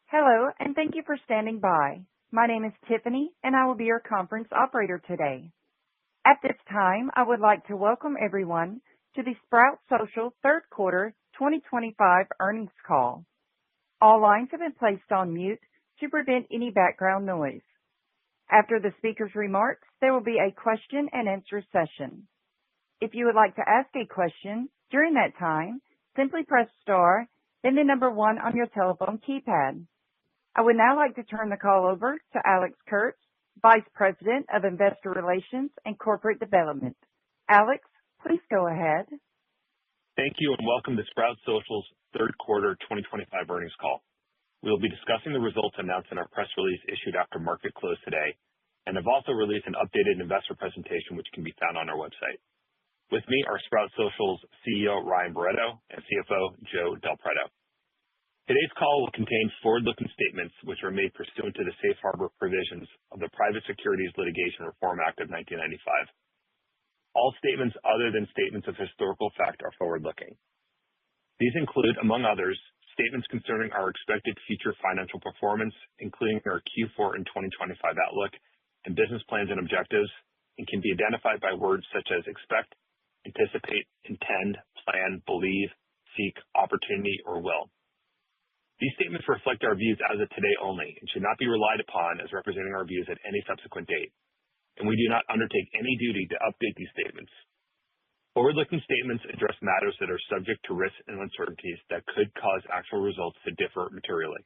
Hello, and thank you for standing by. My name is Tiffany, and I will be your conference operator today. At this time, I would like to welcome everyone to the Sprout Social Third Quarter 2025 earnings call. All lines have been placed on mute to prevent any background noise. After the speaker's remarks, there will be a question-and-answer session. If you would like to ask a question during that time, simply press star, then the number 1 on your telephone keypad. I would now like to turn the call over to Alex Kurtz, Vice President of Investor Relations and Corporate Development. Alex, please go ahead. Thank you and welcome to Sprout Social's Third Quarter 2025 earnings call. We will be discussing the results announced in our press release issued after market close today, and have also released an updated investor presentation which can be found on our website. With me are Sprout Social's CEO Ryan Barretto and CFO Joe Del Preto. Today's call will contain forward-looking statements which are made pursuant to the safe harbor provisions of the Private Securities Litigation Reform Act of 1995. All statements other than statements of historical fact are forward-looking. These include, among others, statements concerning our expected future financial performance, including our Q4 and 2025 outlook and business plans and objectives, and can be identified by words such as expect, anticipate, intend, plan, believe, seek, opportunity, or will. These statements reflect our views as of today only and should not be relied upon as representing our views at any subsequent date, and we do not undertake any duty to update these statements. Forward-looking statements address matters that are subject to risks and uncertainties that could cause actual results to differ materially.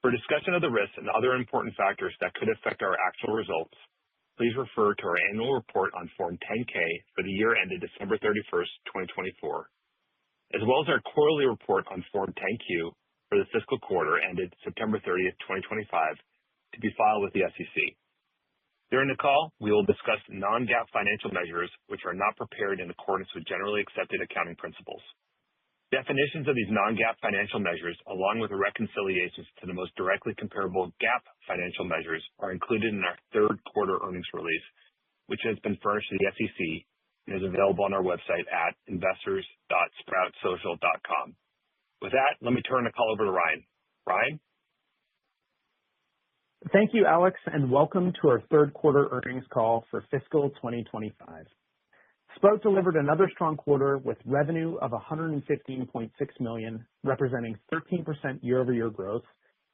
For discussion of the risks and other important factors that could affect our actual results, please refer to our annual report on Form 10-K for the year ended December 31st, 2024, as well as our quarterly report on Form 10-Q for the fiscal quarter ended September 30th, 2025, to be filed with the SEC. During the call, we will discuss non-GAAP financial measures which are not prepared in accordance with generally accepted accounting principles. Definitions of these non-GAAP financial measures, along with the reconciliations to the most directly comparable GAAP financial measures, are included in our third quarter earnings release, which has been furnished to the SEC and is available on our website at investors.sproutsocial.com. With that, let me turn the call over to Ryan. Ryan? Thank you, Alex, and welcome to our third quarter earnings call for fiscal 2025. Sprout delivered another strong quarter with revenue of $115.6 million, representing 13% year-over-year growth,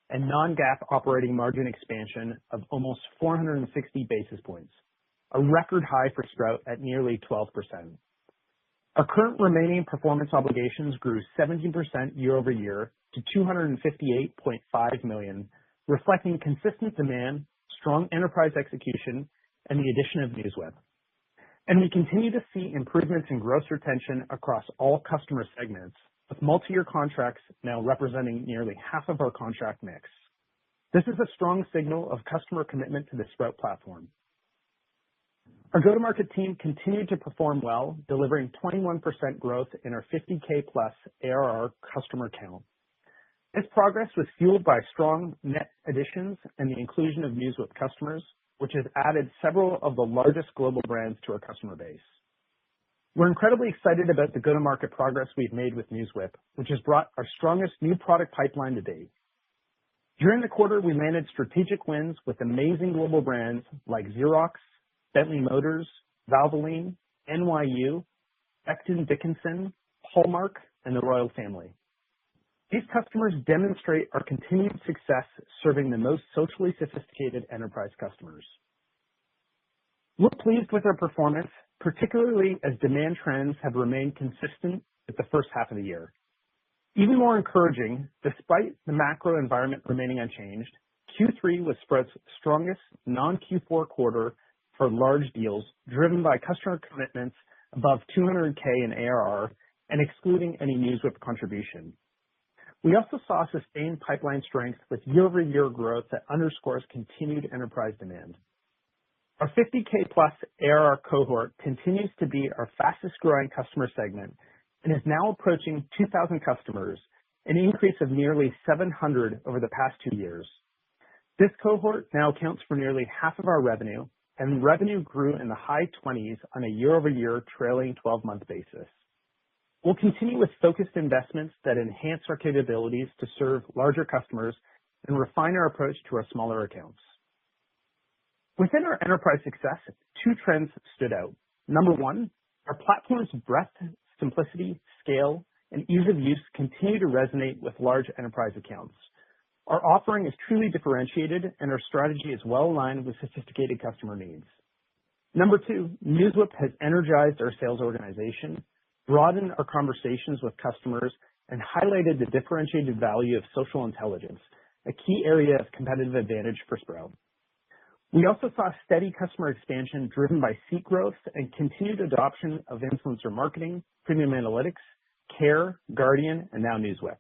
and non-GAAP operating margin expansion of almost 460 basis points, a record high for Sprout at nearly 12%. Our current remaining performance obligations grew 17% year-over-year to $258.5 million, reflecting consistent demand, strong enterprise execution, and the addition of NewsWhip. And we continue to see improvements in gross retention across all customer segments, with multi-year contracts now representing nearly half of our contract mix. This is a strong signal of customer commitment to the Sprout platform. Our go-to-market team continued to perform well, delivering 21% growth in our 50K plus ARR customer count. This progress was fueled by strong net additions and the inclusion of NewsWhip customers, which has added several of the largest global brands to our customer base. We're incredibly excited about the go-to-market progress we've made with NewsWhip, which has brought our strongest new product pipeline to date. During the quarter, we landed strategic wins with amazing global brands like Xerox, Bentley Motors, Valvoline, NYU, Becton Dickinson, Hallmark, and the Royal Family. These customers demonstrate our continued success serving the most socially sophisticated enterprise customers. We're pleased with our performance, particularly as demand trends have remained consistent with the first half of the year. Even more encouraging, despite the macro environment remaining unchanged, Q3 was Sprout's strongest non-Q4 quarter for large deals, driven by customer commitments above $200K in ARR and excluding any NewsWhip contribution. We also saw sustained pipeline strength with year-over-year growth that underscores continued enterprise demand. Our 50K plus ARR cohort continues to be our fastest growing customer segment and is now approaching 2,000 customers, an increase of nearly 700 over the past 2 years. This cohort now accounts for nearly half of our revenue, and revenue grew in the high 20s on a year-over-year trailing 12-month basis. We'll continue with focused investments that enhance our capabilities to serve larger customers and refine our approach to our smaller accounts. Within our enterprise success, two trends stood out. Number one, our platform's breadth, simplicity, scale, and ease of use continue to resonate with large enterprise accounts. Our offering is truly differentiated, and our strategy is well aligned with sophisticated customer needs. Number two, NewsWhip has energized our sales organization, broadened our conversations with customers, and highlighted the differentiated value of social intelligence, a key area of competitive advantage for Sprout. We also saw steady customer expansion driven by seat growth and continued adoption of influencer marketing, premium analytics, Care, Guardian, and now NewsWhip.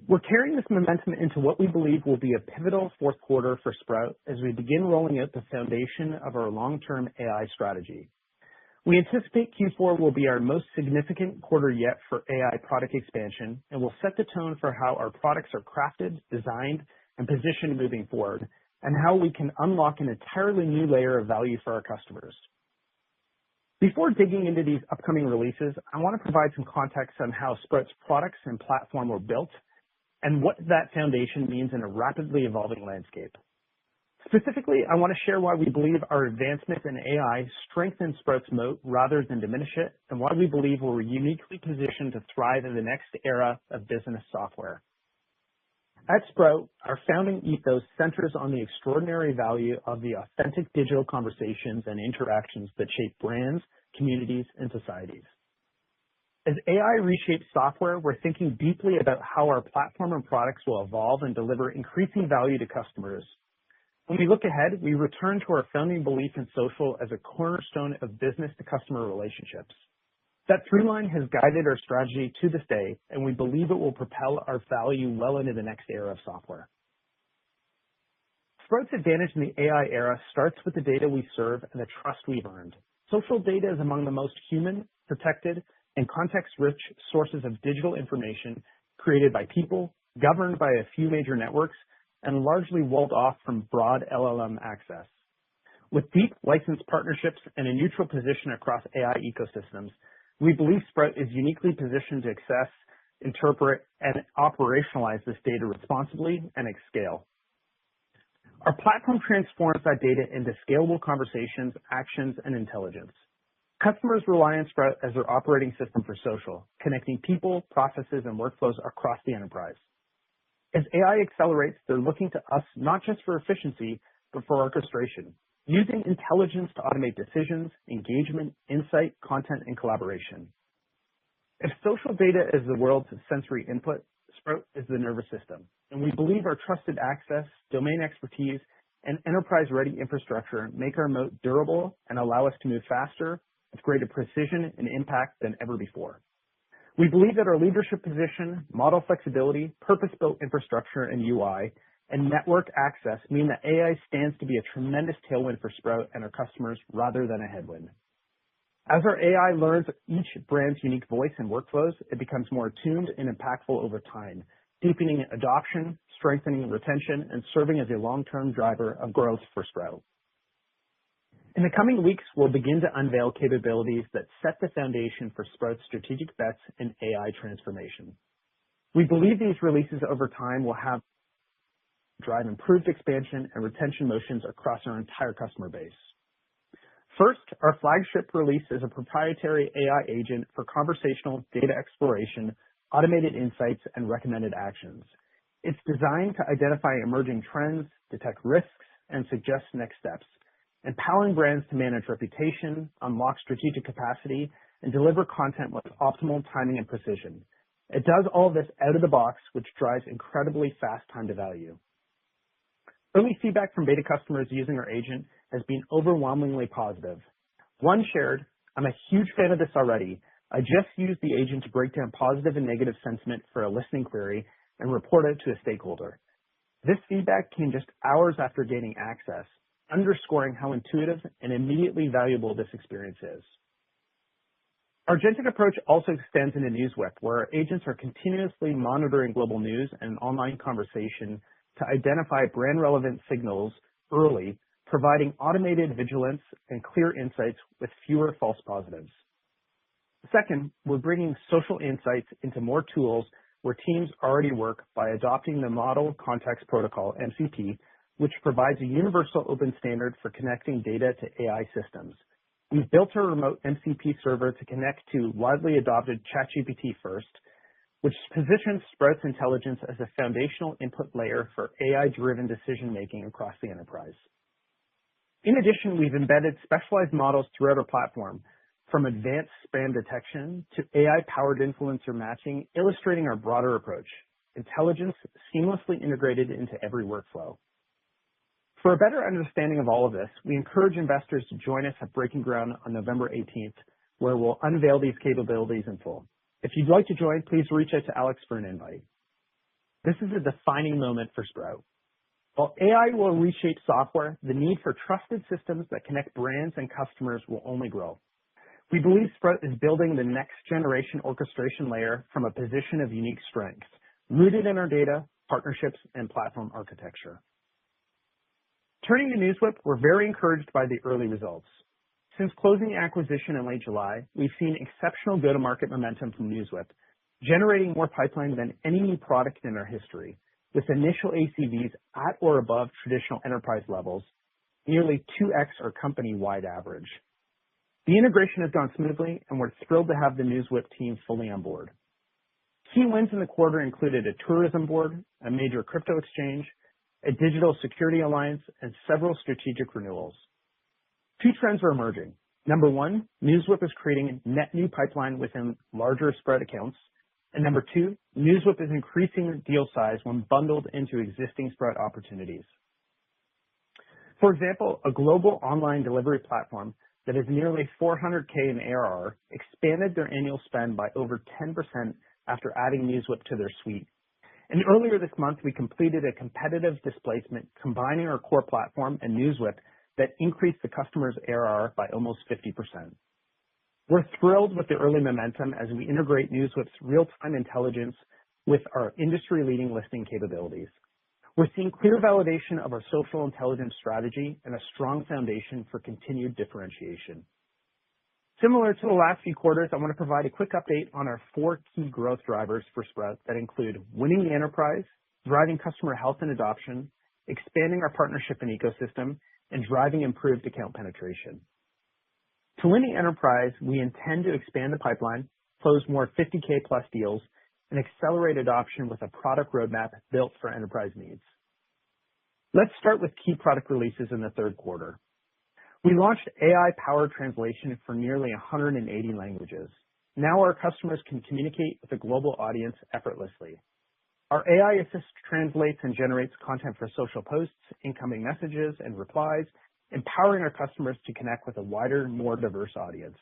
We're carrying this momentum into what we believe will be a pivotal fourth quarter for Sprout as we begin rolling out the foundation of our long-term AI strategy. We anticipate Q4 will be our most significant quarter yet for AI product expansion and will set the tone for how our products are crafted, designed, and positioned moving forward, and how we can unlock an entirely new layer of value for our customers. Before digging into these upcoming releases, I want to provide some context on how Sprout's products and platform were built and what that foundation means in a rapidly evolving landscape. Specifically, I want to share why we believe our advancements in AI strengthen Sprout's moat rather than diminish it, and why we believe we're uniquely positioned to thrive in the next era of business software. At Sprout, our founding ethos centers on the extraordinary value of the authentic digital conversations and interactions that shape brands, communities, and societies. As AI reshapes software, we're thinking deeply about how our platform and products will evolve and deliver increasing value to customers. When we look ahead, we return to our founding belief in social as a cornerstone of business-to-customer relationships. That through line has guided our strategy to this day, and we believe it will propel our value well into the next era of software. Sprout's advantage in the AI era starts with the data we serve and the trust we've earned. Social data is among the most human, protected, and context-rich sources of digital information created by people, governed by a few major networks, and largely walled off from broad LLM access. With deep licensed partnerships and a neutral position across AI ecosystems, we believe Sprout is uniquely positioned to access, interpret, and operationalize this data responsibly and at scale. Our platform transforms that data into scalable conversations, actions, and intelligence. Customers rely on Sprout as their operating system for social, connecting people, processes, and workflows across the enterprise. As AI accelerates, they're looking to us not just for efficiency, but for orchestration, using intelligence to automate decisions, engagement, insight, content, and collaboration. If social data is the world's sensory input, Sprout is the nervous system, and we believe our trusted access, domain expertise, and enterprise-ready infrastructure make our moat durable and allow us to move faster with greater precision and impact than ever before. We believe that our leadership position, model flexibility, purpose-built infrastructure and UI, and network access mean that AI stands to be a tremendous tailwind for Sprout and our customers rather than a headwind. As our AI learns each brand's unique voice and workflows, it becomes more attuned and impactful over time, deepening adoption, strengthening retention, and serving as a long-term driver of growth for Sprout. In the coming weeks, we'll begin to unveil capabilities that set the foundation for Sprout's strategic bets in AI transformation. We believe these releases over time will drive improved expansion and retention motions across our entire customer base. First, our flagship release is a proprietary AI agent for conversational data exploration, automated insights, and recommended actions. It's designed to identify emerging trends, detect risks, and suggest next steps, empowering brands to manage reputation, unlock strategic capacity, and deliver content with optimal timing and precision. It does all of this out of the box, which drives incredibly fast time to value. Early feedback from beta customers using our agent has been overwhelmingly positive. One shared, "I'm a huge fan of this already. I just used the agent to break down positive and negative sentiment for a listening query and report it to a stakeholder. This feedback came just hours after gaining access, underscoring how intuitive and immediately valuable this experience is." Our agentic approach also extends into NewsWhip, where our agents are continuously monitoring global news and online conversation to identify brand-relevant signals early, providing automated vigilance and clear insights with fewer false positives. Second, we're bringing social insights into more tools where teams already work by adopting the Model Context Protocol, MCP, which provides a universal open standard for connecting data to AI systems. We've built a remote MCP server to connect to widely adopted ChatGPT first, which positions Sprout's intelligence as a foundational input layer for AI-driven decision-making across the enterprise. In addition, we've embedded specialized models throughout our platform, from advanced spam detection to AI-powered influencer matching, illustrating our broader approach, intelligence seamlessly integrated into every workflow. For a better understanding of all of this, we encourage investors to join us at Breaking Ground on November 18th, where we'll unveil these capabilities in full. If you'd like to join, please reach out to Alex for an invite. This is a defining moment for Sprout. While AI will reshape software, the need for trusted systems that connect brands and customers will only grow. We believe Sprout is building the next generation orchestration layer from a position of unique strength, rooted in our data, partnerships, and platform architecture. Turning to NewsWhip, we're very encouraged by the early results. Since closing the acquisition in late July, we've seen exceptional go-to-market momentum from NewsWhip, generating more pipeline than any new product in our history, with initial ACVs at or above traditional enterprise levels, nearly 2x our company-wide average. The integration has gone smoothly, and we're thrilled to have the NewsWhip team fully on board. Key wins in the quarter included a tourism board, a major crypto exchange, a digital security alliance, and several strategic renewals. Two trends are emerging. Number one, NewsWhip is creating net new pipeline within larger Sprout accounts. And number two, NewsWhip is increasing deal size when bundled into existing Sprout opportunities. For example, a global online delivery platform that is nearly $400K in ARR expanded their annual spend by over 10% after adding NewsWhip to their suite. And earlier this month, we completed a competitive displacement combining our core platform and NewsWhip that increased the customer's ARR by almost 50%. We're thrilled with the early momentum as we integrate NewsWhip's real-time intelligence with our industry-leading listing capabilities. We're seeing clear validation of our social intelligence strategy and a strong foundation for continued differentiation. Similar to the last few quarters, I want to provide a quick update on our 4 key growth drivers for Sprout that include winning the enterprise, driving customer health and adoption, expanding our partnership and ecosystem, and driving improved account penetration. To win the enterprise, we intend to expand the pipeline, close more 50K plus deals, and accelerate adoption with a product roadmap built for enterprise needs. Let's start with key product releases in the third quarter. We launched AI-powered translation for nearly 180 languages. Now our customers can communicate with a global audience effortlessly. Our AI assist translates and generates content for social posts, incoming messages, and replies, empowering our customers to connect with a wider, more diverse audience.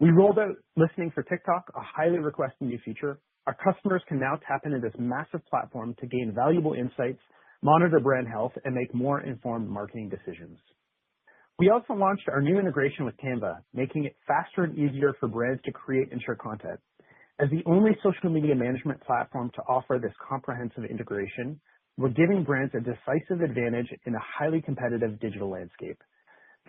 We rolled out listening for TikTok, a highly requested new feature. Our customers can now tap into this massive platform to gain valuable insights, monitor brand health, and make more informed marketing decisions. We also launched our new integration with Canva, making it faster and easier for brands to create and share content. As the only social media management platform to offer this comprehensive integration, we're giving brands a decisive advantage in a highly competitive digital landscape.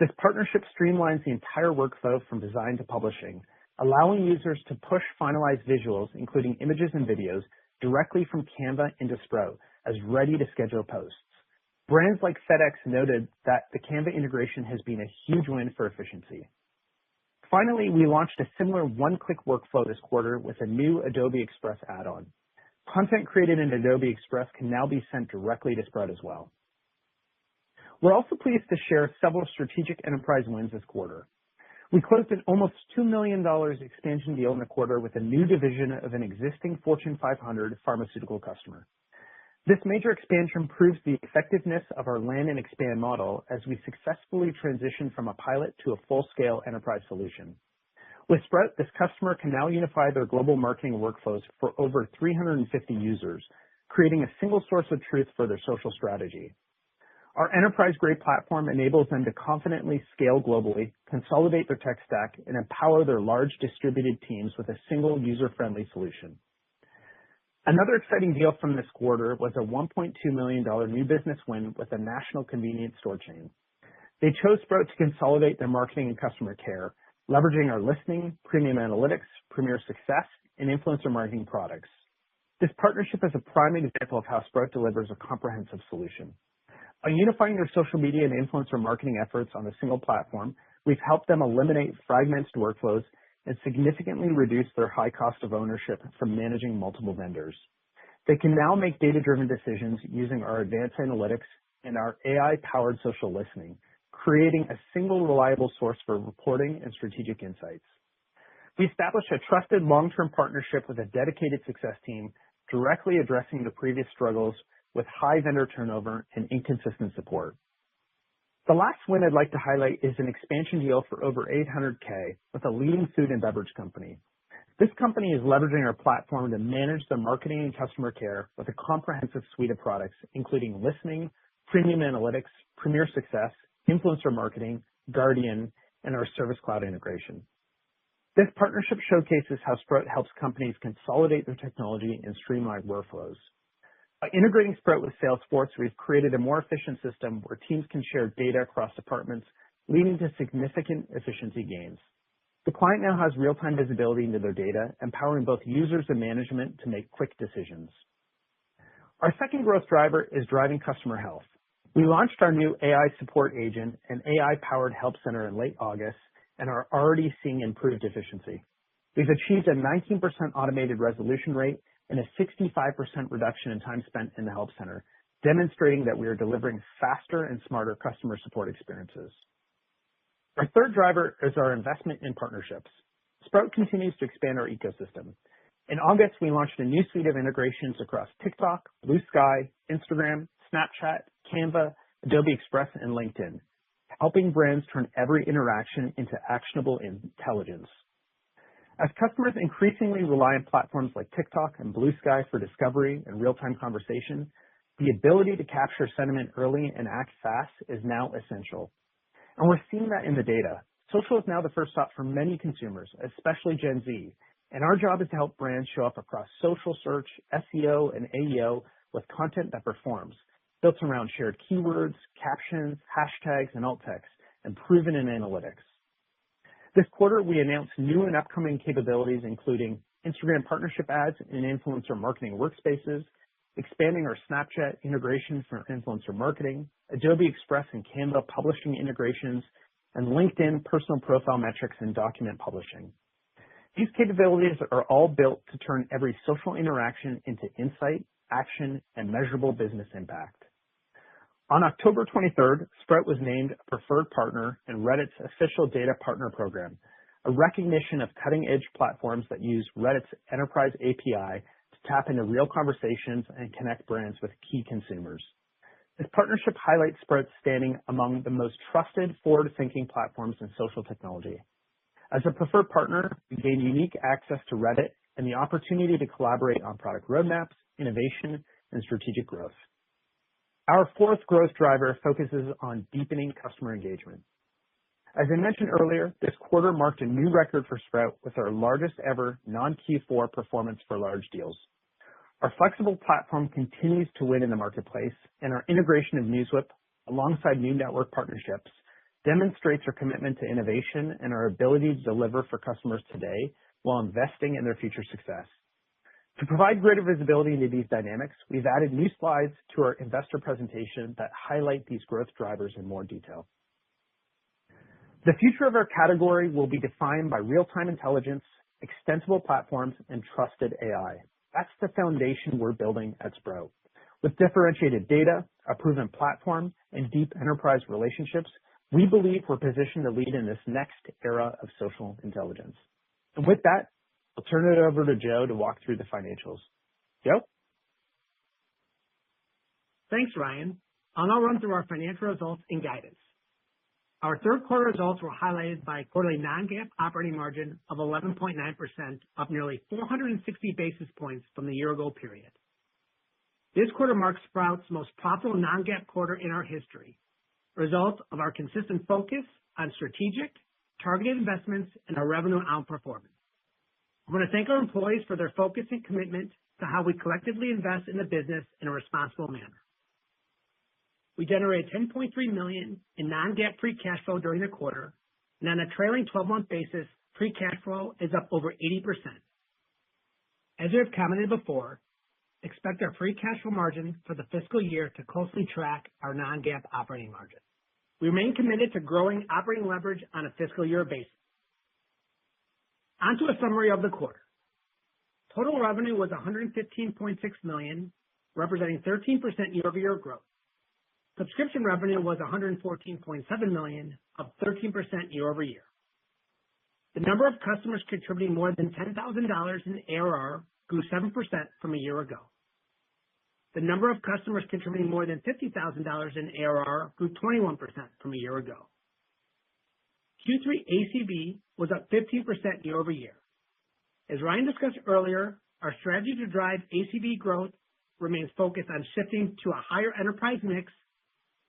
This partnership streamlines the entire workflow from design to publishing, allowing users to push finalized visuals, including images and videos, directly from Canva into Sprout as ready to schedule posts. Brands like FedEx noted that the Canva integration has been a huge win for efficiency. Finally, we launched a similar one-click workflow this quarter with a new Adobe Express add-on. Content created in Adobe Express can now be sent directly to Sprout as well. We're also pleased to share several strategic enterprise wins this quarter. We closed an almost $2 million expansion deal in the quarter with a new division of an existing Fortune 500 pharmaceutical customer. This major expansion proves the effectiveness of our land and expand model as we successfully transition from a pilot to a full-scale enterprise solution. With Sprout, this customer can now unify their global marketing workflows for over 350 users, creating a single source of truth for their social strategy. Our enterprise-grade platform enables them to confidently scale globally, consolidate their tech stack, and empower their large distributed teams with a single user-friendly solution. Another exciting deal from this quarter was a $1.2 million new business win with a national convenience store chain. They chose Sprout to consolidate their marketing and customer care, leveraging our listening, premium analytics, premier success, and influencer marketing products. This partnership is a prime example of how Sprout delivers a comprehensive solution. By unifying their social media and influencer marketing efforts on a single platform, we've helped them eliminate fragmented workflows and significantly reduce their high cost of ownership from managing multiple vendors. They can now make data-driven decisions using our advanced analytics and our AI-powered social listening, creating a single reliable source for reporting and strategic insights. We established a trusted long-term partnership with a dedicated success team, directly addressing the previous struggles with high vendor turnover and inconsistent support. The last win I'd like to highlight is an expansion deal for over $800K with a leading food and beverage company. This company is leveraging our platform to manage their marketing and customer care with a comprehensive suite of products, including listening, premium analytics, Premier Success, influencer marketing, Guardian, and our Service Cloud integration. This partnership showcases how Sprout helps companies consolidate their technology and streamline workflows. By integrating Sprout with Salesforce, we've created a more efficient system where teams can share data across departments, leading to significant efficiency gains. The client now has real-time visibility into their data, empowering both users and management to make quick decisions. Our second growth driver is driving customer health. We launched our new AI support agent and AI-powered help center in late August and are already seeing improved efficiency. We've achieved a 19% automated resolution rate and a 65% reduction in time spent in the help center, demonstrating that we are delivering faster and smarter customer support experiences. Our third driver is our investment in partnerships. Sprout continues to expand our ecosystem. In August, we launched a new suite of integrations across TikTok, Blue Sky, Instagram, Snapchat, Canva, Adobe Express, and LinkedIn, helping brands turn every interaction into actionable intelligence. As customers increasingly rely on platforms like TikTok and Blue Sky for discovery and real-time conversation, the ability to capture sentiment early and act fast is now essential. And we're seeing that in the data. Social is now the first stop for many consumers, especially Gen Z, and our job is to help brands show up across social search, SEO, and AEO with content that performs, built around shared keywords, captions, hashtags, and alt text, and proven in analytics. This quarter, we announced new and upcoming capabilities, including Instagram partnership ads and influencer marketing workspaces, expanding our Snapchat integration for influencer marketing, Adobe Express and Canva publishing integrations, and LinkedIn personal profile metrics and document publishing. These capabilities are all built to turn every social interaction into insight, action, and measurable business impact. On October 23rd, Sprout was named a preferred partner in Reddit's official data partner program, a recognition of cutting-edge platforms that use Reddit's enterprise API to tap into real conversations and connect brands with key consumers. This partnership highlights Sprout's standing among the most trusted forward-thinking platforms in social technology. As a preferred partner, we gain unique access to Reddit and the opportunity to collaborate on product roadmaps, innovation, and strategic growth. Our fourth growth driver focuses on deepening customer engagement. As I mentioned earlier, this quarter marked a new record for Sprout with our largest ever non-Q4 performance for large deals. Our flexible platform continues to win in the marketplace, and our integration of NewsWhip alongside new network partnerships demonstrates our commitment to innovation and our ability to deliver for customers today while investing in their future success. To provide greater visibility into these dynamics, we've added new slides to our investor presentation that highlight these growth drivers in more detail. The future of our category will be defined by real-time intelligence, extensible platforms, and trusted AI. That's the foundation we're building at Sprout. With differentiated data, a proven platform, and deep enterprise relationships, we believe we're positioned to lead in this next era of social intelligence. And with that, I'll turn it over to Joe to walk through the financials. Joe? Thanks, Ryan. I'll now run through our financial results and guidance. Our third quarter results were highlighted by a quarterly non-GAAP operating margin of 11.9%, up nearly 460 basis points from the year-ago period. This quarter marks Sprout's most profitable non-GAAP quarter in our history, a result of our consistent focus on strategic, targeted investments and our revenue outperformance. I want to thank our employees for their focus and commitment to how we collectively invest in the business in a responsible manner. We generated $10.3 million in non-GAAP free cash flow during the quarter, and on a trailing 12-month basis, free cash flow is up over 80%. As we have commented before, expect our free cash flow margin for the fiscal year to closely track our non-GAAP operating margin. We remain committed to growing operating leverage on a fiscal year basis. On to a summary of the quarter. Total revenue was $115.6 million, representing 13% year-over-year growth. Subscription revenue was $114.7 million, up 13% year-over-year. The number of customers contributing more than $10,000 in ARR grew 7% from a year ago. The number of customers contributing more than $50,000 in ARR grew 21% from a year ago. Q3 ACV was up 15% year-over-year. As Ryan discussed earlier, our strategy to drive ACV growth remains focused on shifting to a higher enterprise mix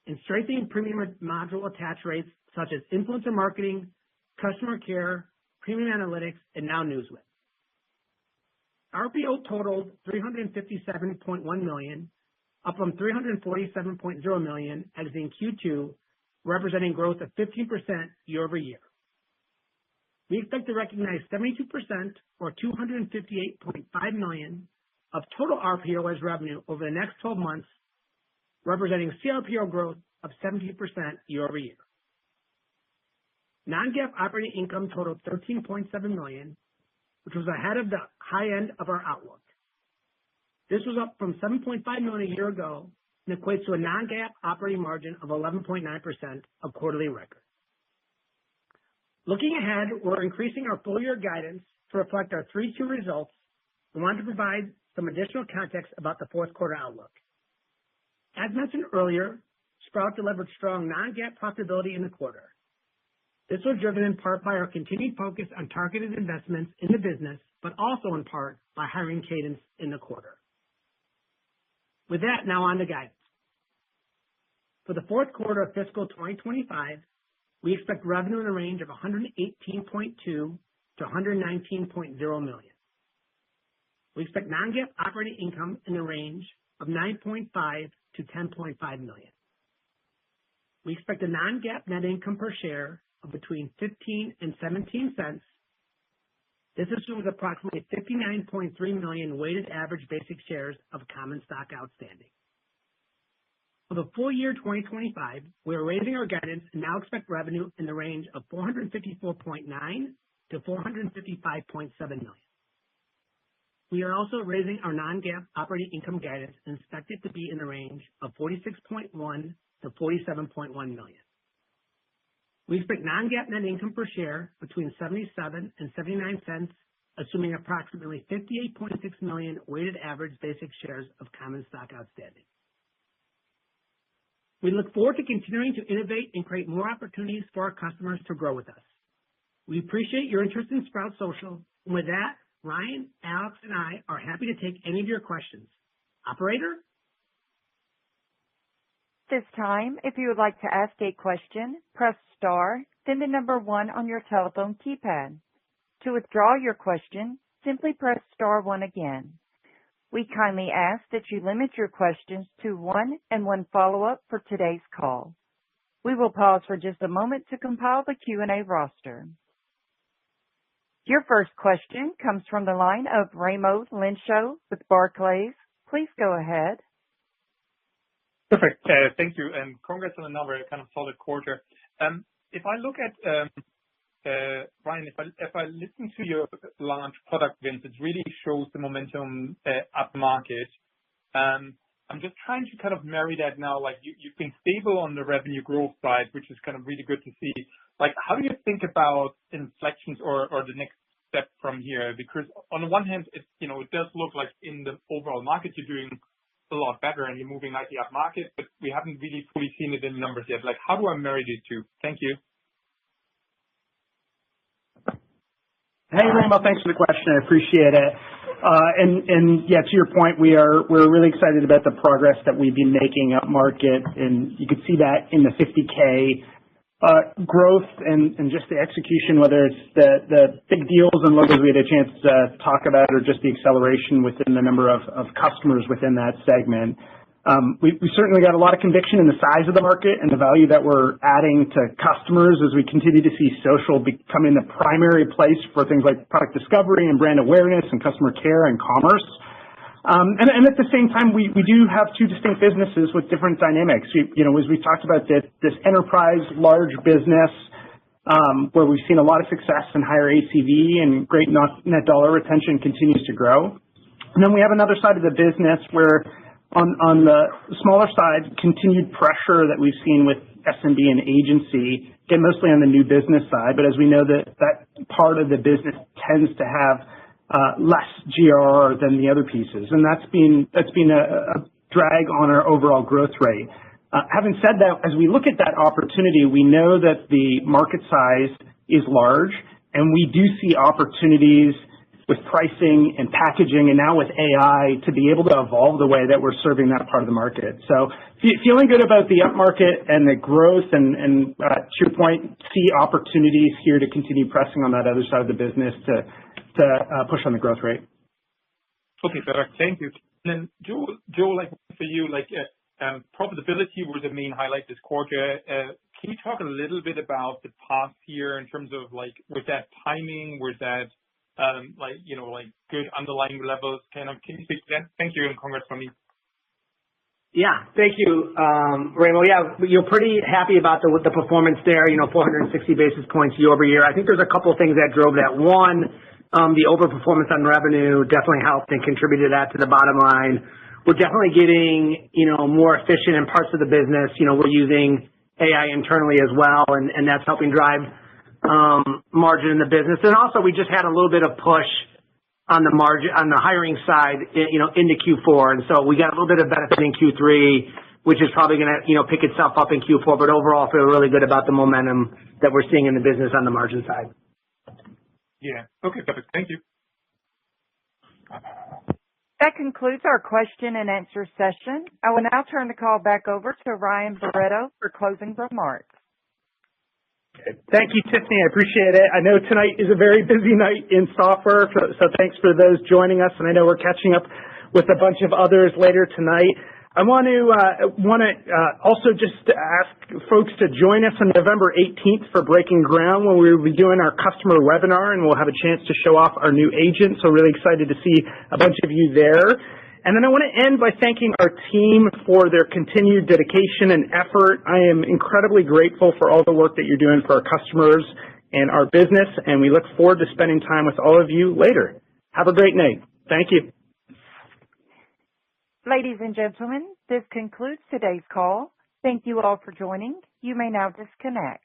and strengthening premium module attach rates such as influencer marketing, customer care, premium analytics, and now NewsWhip. RPO totaled $357.1 million, up from $347.0 million exiting Q2, representing growth of 15% year-over-year. We expect to recognize 72% or $258.5 million of total RPO as revenue over the next 12 months, representing CRPO growth of 17% year-over-year. Non-GAAP operating income totaled $13.7 million, which was ahead of the high end of our outlook. This was up from $7.5 million a year ago and equates to a non-GAAP operating margin of 11.9%, a quarterly record. Looking ahead, we're increasing our full-year guidance to reflect our 3Q results. We want to provide some additional context about the fourth quarter outlook. As mentioned earlier, Sprout delivered strong non-GAAP profitability in the quarter. This was driven in part by our continued focus on targeted investments in the business, but also in part by hiring cadence in the quarter. With that, now on to guidance. For the fourth quarter of fiscal 2025, we expect revenue in the range of $118.2 to $119.0 million. We expect non-GAAP operating income in the range of $9.5 to $10.5 million. We expect a non-GAAP net income per share of between 15 and 17 cents. This assumes approximately 59.3 million weighted average basic shares of common stock outstanding. For the full year 2025, we are raising our guidance and now expect revenue in the range of $454.9 to $455.7 million. We are also raising our non-GAAP operating income guidance and expect it to be in the range of $46.1 to $47.1 million. We expect non-GAAP net income per share between 77 and 79 cents, assuming approximately 58.6 million weighted average basic shares of common stock outstanding. We look forward to continuing to innovate and create more opportunities for our customers to grow with us. We appreciate your interest in Sprout Social. And with that, Ryan, Alex, and I are happy to take any of your questions. Operator? This time, if you would like to ask a question, press star, then the number 1 on your telephone keypad. To withdraw your question, simply press star 1 again. We kindly ask that you limit your questions to 1 and 1 follow-up for today's call. We will pause for just a moment to compile the Q&A roster. Your first question comes from the line of Raimo Lenschow with Barclays. Please go ahead. Perfect. Thank you. And congrats on another kind of solid quarter. If I look at, Ryan, if I listen to your large product wins, it really shows the momentum up market. I'm just trying to kind of marry that now. Like you've been stable on the revenue growth side, which is kind of really good to see. Like, how do you think about inflections or the next step from here? Because on the one hand, it does look like in the overall market you're doing a lot better and you're moving nicely up market, but we haven't really fully seen it in numbers yet. Like, how do I marry these two? Thank you. Hey, Raimo, thanks for the question. I appreciate it. And yeah, to your point, we're really excited about the progress that we've been making up market, and you could see that in the 50K growth and just the execution, whether it's the big deals and logos we had a chance to talk about, or just the acceleration within the number of customers within that segment. We certainly got a lot of conviction in the size of the market and the value that we're adding to customers as we continue to see social becoming the primary place for things like product discovery and brand awareness and customer care and commerce. And at the same time, we do have two distinct businesses with different dynamics. As we talked about this enterprise large business, where we've seen a lot of success and higher ACV and great net dollar retention continues to grow. And then we have another side of the business where on the smaller side, continued pressure that we've seen with SMB and agency, again, mostly on the new business side. But as we know that part of the business tends to have less GRR than the other pieces. And that's been a drag on our overall growth rate. Having said that, as we look at that opportunity, we know that the market size is large, and we do see opportunities with pricing and packaging and now with AI to be able to evolve the way that we're serving that part of the market. So feeling good about the upmarket and the growth and to your point, see opportunities here to continue pressing on that other side of the business to push on the growth rate. Okay, perfect. Thank you. And then Joe, like for you, profitability was the main highlight this quarter. Can you talk a little bit about the past year in terms of was that timing? Was that good underlying levels? Can you speak to that? Thank you, and congrats from me. Yeah, thank you, Raimo. Yeah, you're pretty happy about the performance there. 460 basis points year over year. I think there's a couple of things that drove that. One, the overperformance on revenue definitely helped and contributed that to the bottom line. We're definitely getting more efficient in parts of the business. We're using AI internally as well, and that's helping drive margin in the business. And also, we just had a little bit of push on the margin on the hiring side, into Q4, and so we got a little bit of benefit in Q3, which is probably going to pick itself up in Q4. But overall, I feel really good about the momentum that we're seeing in the business on the margin side. Yeah. Okay, perfect. Thank you. That concludes our question and answer session. I will now turn the call back over to Ryan Barretto for closing remarks. Thank you, Tiffany. I appreciate it. I know tonight is a very busy night in software, so thanks for those joining us. And I know we're catching up with a bunch of others later tonight. I want to also just ask folks to join us on November 18th for Breaking Ground, when we'll be doing our customer webinar, and we'll have a chance to show off our new agent. So really excited to see a bunch of you there. And then I want to end by thanking our team for their continued dedication and effort. I am incredibly grateful for all the work that you're doing for our customers and our business, and we look forward to spending time with all of you later. Have a great night. Thank you. Ladies and gentlemen, this concludes today's call. Thank you all for joining. You may now disconnect.